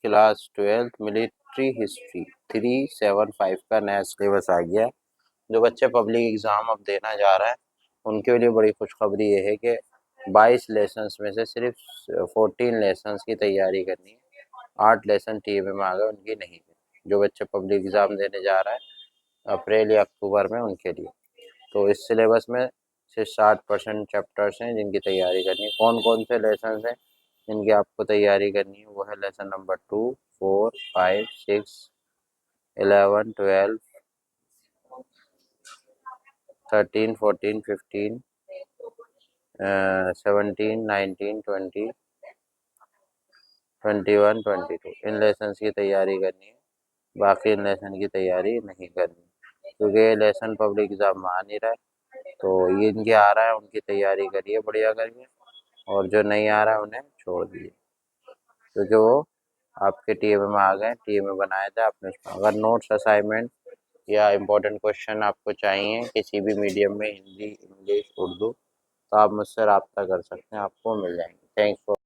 Class 12th military history 375 का नया syllabus आ गया है। जो बच्चे पब्लिक एग्ज़ाम अब देना जा रहे हैं उनके लिए बड़ी खुशखबरी ये है कि 22 लेसन्स में से सिर्फ 14 लेसन्स की तैयारी करनी है। 8 लेसन टीएमए में आ गए, उनकी नहीं है। जो बच्चे पब्लिक एग्ज़ाम देने जा रहे हैं अप्रैल या अक्टूबर में, उनके लिए। तो इस सिलेबस में से 60% चैप्टर्स हैं जिनकी तैयारी करनी है। कौन कौन से लेसन्स हैं जिनकी आपको तैयारी करनी है? वो है लेसन नंबर 2, 4, 5, 6, 11, 12, 13, 14, 15, 17, 19, 20, 21, 22। इन लेसन्स की तैयारी करनी है, बाकी इन लेसन की तैयारी नहीं करनी, क्योंकि ये लेसन पब्लिक एग्ज़ाम में आ नहीं रहा है। तो ये इनके आ रहा है, उनकी तैयारी करिए बढ़िया करके, और जो नहीं आ रहा है उन्हें छोड़ दीजिए, क्योंकि वो आपके टीएमए में आ गए। टीएमए बनाया था आपने उसमें। अगर नोट्स, असाइनमेंट या इम्पोर्टेंट क्वेश्चन आपको चाहिए किसी भी मीडियम में, हिंदी, इंग्लिश, उर्दू, तो आप मुझसे रब्ता कर सकते हैं, आपको मिल जाएंगे। Thanks for